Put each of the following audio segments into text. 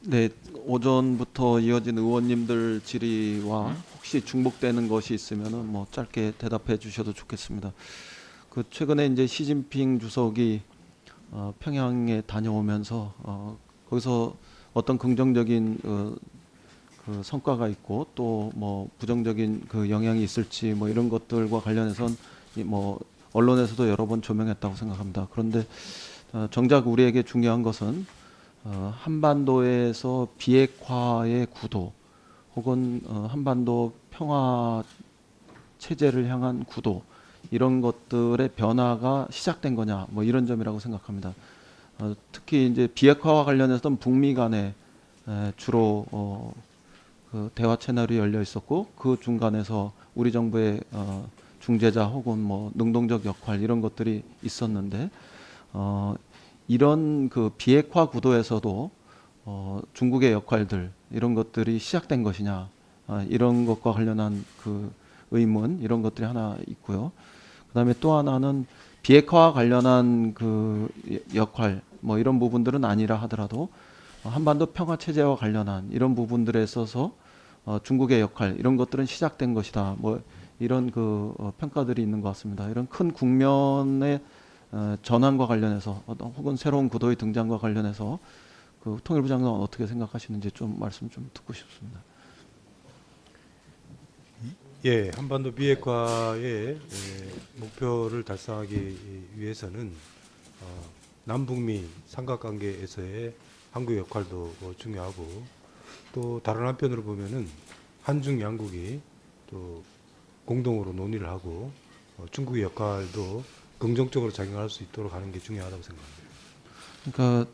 네, 오전부터 이어진 의원님들 질의와 혹시 중복되는 것이 있으면은 뭐 짧게 대답해 주셔도 좋겠습니다. 그 최근에 이제 시진핑 주석이 평양에 다녀오면서 거기서 어떤 긍정적인 그 성과가 있고 또 뭐 부정적인 그 영향이 있을지 뭐 이런 것들과 관련해선 뭐 언론에서도 여러 번 조명했다고 생각합니다. 그런데 정작 우리에게 중요한 것은 한반도에서 비핵화의 구도 혹은 한반도 평화 체제를 향한 구도 이런 것들의 변화가 시작된 거냐 뭐 이런 점이라고 생각합니다. 특히 이제 비핵화와 관련해서는 북미 간에 주로 그 대화 채널이 열려 있었고 그 중간에서 우리 정부의 중재자 혹은 뭐 능동적 역할 이런 것들이 있었는데 어, 이런 그 비핵화 구도에서도 중국의 역할들 이런 것들이 시작된 것이냐 이런 것과 관련한 그 의문 이런 것들이 하나 있고요. 그다음에 또 하나는 비핵화와 관련한 그 역할 뭐 이런 부분들은 아니라 하더라도 한반도 평화 체제와 관련한 이런 부분들에 있어서 중국의 역할 이런 것들은 시작된 것이다. 뭐 이런 그 평가들이 있는 것 같습니다. 이런 큰 국면의 전환과 관련해서 혹은 새로운 구도의 등장과 관련해서 그 통일부 장관은 어떻게 생각하시는지 좀 말씀 좀 듣고 싶습니다. 예, 한반도 비핵화의 목표를 달성하기 위해서는 남북미 삼각관계에서의 한국의 역할도 중요하고, 또 다른 한편으로 보면은 한중 양국이 또 공동으로 논의를 하고 중국의 역할도 긍정적으로 작용할 수 있도록 하는 게 중요하다고 생각합니다. 그러니까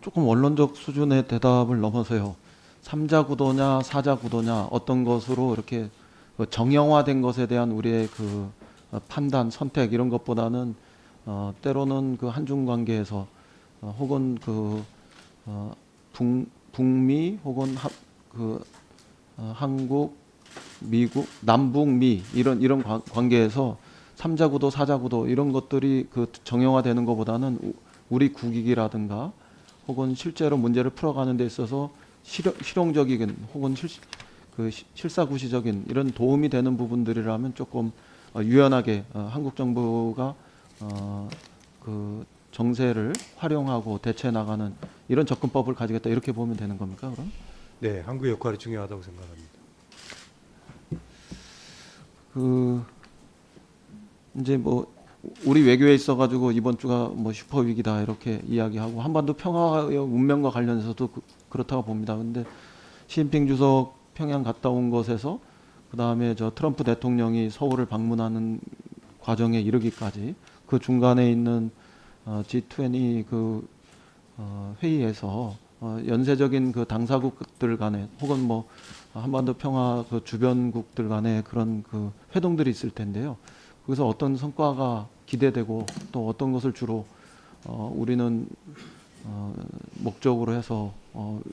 조금 원론적 수준의 대답을 넘어서요. 3자 구도냐 4자 구도냐 어떤 것으로 이렇게 그 정형화된 것에 대한 우리의 그 판단 선택 이런 것보다는 때로는 그 한중 관계에서 혹은 그 어, 북미 혹은 그 한국, 미국, 남북미 이런 관계에서 3자 구도, 4자 구도 이런 것들이 그 정형화되는 것보다는 우리 국익이라든가 혹은 실제로 문제를 풀어가는 데 있어서 실용적이긴 혹은 실사구시적인 이런 도움이 되는 부분들이라면 조금 유연하게 한국 정부가 그 정세를 활용하고 대처해 나가는 이런 접근법을 가지겠다 이렇게 보면 되는 겁니까? 그럼? 네, 한국의 역할이 중요하다고 생각합니다. 그 이제 뭐 우리 외교에 있어가지고 이번 주가 뭐 슈퍼 위기다 이렇게 이야기하고 한반도 평화의 운명과 관련해서도 그렇다고 봅니다. 근데 시진핑 주석 평양 갔다 온 것에서 그 다음에 저 트럼프 대통령이 서울을 방문하는 과정에 이르기까지 그 중간에 있는 G20 그 회의에서 연쇄적인 그 당사국들 간에 혹은 뭐 한반도 평화 그 주변국들 간에 그런 그 회동들이 있을 텐데요. 거기서 어떤 성과가 기대되고 또 어떤 것을 주로 우리는 목적으로 해서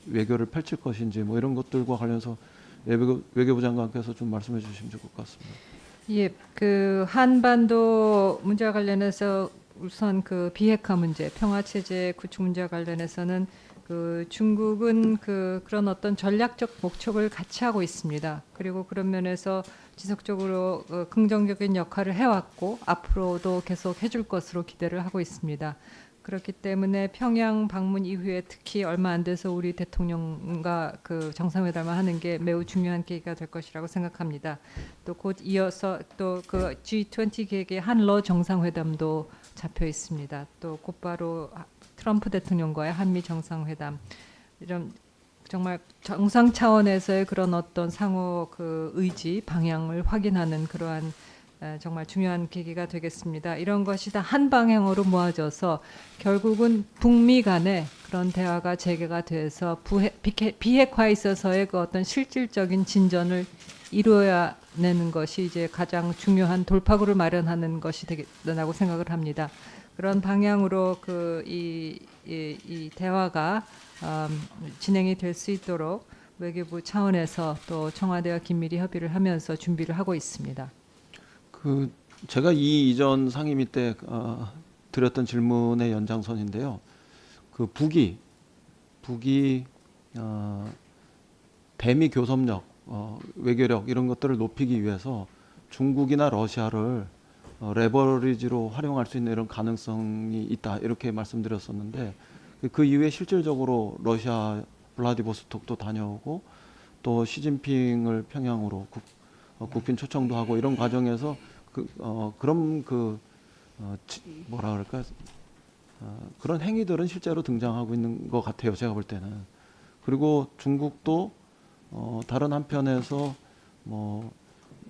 외교를 펼칠 것인지 뭐 이런 것들과 관련해서 외교부 장관께서 좀 말씀해 주시면 좋을 것 같습니다. 예, 그 한반도 문제와 관련해서 우선 그 비핵화 문제, 평화 체제 구축 문제와 관련해서는 그 중국은 그런 어떤 전략적 목적을 같이 하고 있습니다. 그리고 그런 면에서 지속적으로 긍정적인 역할을 해왔고 앞으로도 계속 해줄 것으로 기대를 하고 있습니다. 그렇기 때문에 평양 방문 이후에 특히 얼마 안 돼서 우리 대통령과 그 정상회담을 하는 게 매우 중요한 계기가 될 것이라고 생각합니다. 또 곧 이어서 또 그 G20 계획의 한러 정상회담도 잡혀 있습니다. 또 곧바로 트럼프 대통령과의 한미 정상회담 이런 정말 정상 차원에서의 그런 어떤 상호 그 의지 방향을 확인하는 그러한 정말 중요한 계기가 되겠습니다. 이런 것이 다 한 방향으로 모아져서 결국은 북미 간의 그런 대화가 재개가 돼서 비핵화에 있어서의 그 어떤 실질적인 진전을 이루어야 내는 것이 이제 가장 중요한 돌파구를 마련하는 것이 되겠다고 생각을 합니다. 그런 방향으로 이 대화가 진행이 될 수 있도록 외교부 차원에서 또 청와대와 긴밀히 협의를 하면서 준비를 하고 있습니다. 그 제가 이 이전 상임위 때 드렸던 질문의 연장선인데요. 그 북이 북이 대미 교섭력, 외교력 이런 것들을 높이기 위해서 중국이나 러시아를 레버리지로 활용할 수 있는 이런 가능성이 있다 이렇게 말씀드렸었는데 그 이후에 실질적으로 러시아 블라디보스톡도 다녀오고 또 시진핑을 평양으로 국빈 초청도 하고 이런 과정에서 그런 뭐라 그럴까 그런 행위들은 실제로 등장하고 있는 것 같아요. 제가 볼 때는. 그리고 중국도 다른 한편에서 뭐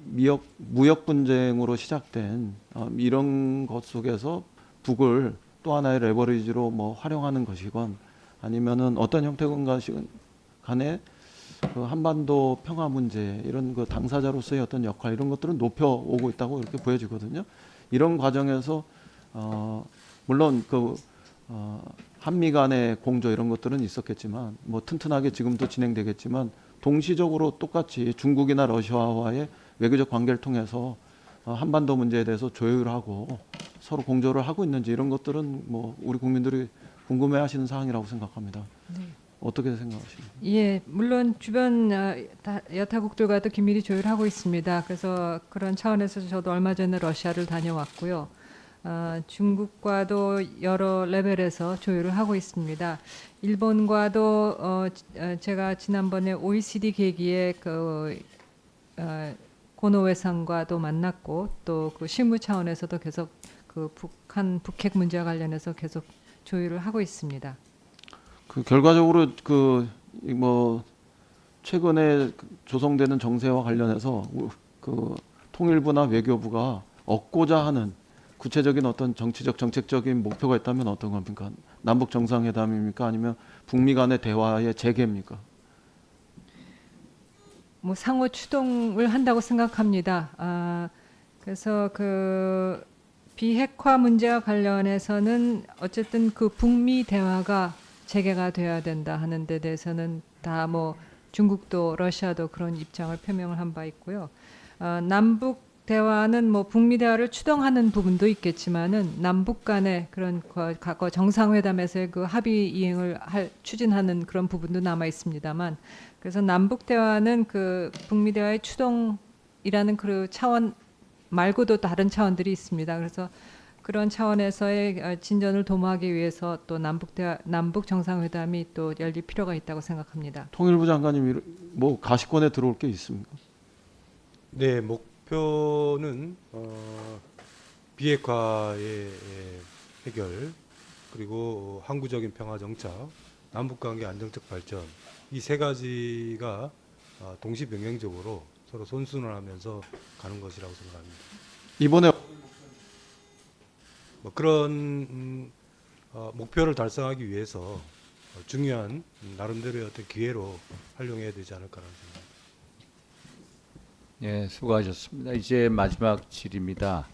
무역 분쟁으로 시작된 이런 것 속에서 북을 또 하나의 레버리지로 뭐 활용하는 것이건 아니면은 어떤 형태건 간에 그 한반도 평화 문제 이런 그 당사자로서의 어떤 역할 이런 것들은 높여오고 있다고 이렇게 보여지거든요. 이런 과정에서 물론 한미 간의 공조 이런 것들은 있었겠지만 뭐 튼튼하게 지금도 진행되겠지만 동시적으로 똑같이 중국이나 러시아와의 외교적 관계를 통해서 한반도 문제에 대해서 조율하고 서로 공조를 하고 있는지 이런 것들은 뭐 우리 국민들이 궁금해하시는 사항이라고 생각합니다. 네. 어떻게 생각하십니까? 예, 물론 주변 여타국들과도 긴밀히 조율하고 있습니다. 그래서 그런 차원에서 저도 얼마 전에 러시아를 다녀왔고요. 중국과도 여러 레벨에서 조율을 하고 있습니다. 일본과도 제가 지난번에 OECD 계기에 고노 외상과도 만났고 또 그 실무 차원에서도 계속 그 북핵 문제와 관련해서 계속 조율을 하고 있습니다. 그 결과적으로 뭐 최근에 조성되는 정세와 관련해서 그 통일부나 외교부가 얻고자 하는 구체적인 어떤 정책적인 목표가 있다면 어떤 겁니까? 남북 정상회담입니까? 아니면 북미 간의 대화의 재개입니까? 뭐 상호 추동을 한다고 생각합니다. 그래서 그 비핵화 문제와 관련해서는 어쨌든 그 북미 대화가 재개가 돼야 된다 하는 데 대해서는 다 뭐 중국도 러시아도 그런 입장을 표명을 한 바 있고요. 남북 대화는 뭐 북미 대화를 추동하는 부분도 있겠지만은 남북 간의 그런 과거 정상회담에서의 그 합의 이행을 추진하는 그런 부분도 남아 있습니다만 그래서 남북 대화는 그 북미 대화의 추동이라는 그 차원 말고도 다른 차원들이 있습니다. 그래서 그런 차원에서의 진전을 도모하기 위해서 또 남북 정상회담이 또 열릴 필요가 있다고 생각합니다. 통일부 장관님 뭐 가시권에 들어올 게 있습니까? 네, 목표는 비핵화의 해결 그리고 항구적인 평화 정착, 남북관계 안정적 발전 이 세 가지가 동시병행적으로 서로 손순환하면서 가는 것이라고 생각합니다. 이번에 뭐 그런 목표를 달성하기 위해서 중요한 나름대로의 어떤 기회로 활용해야 되지 않을까라는 생각입니다. 예, 수고하셨습니다. 이제 마지막 질의입니다.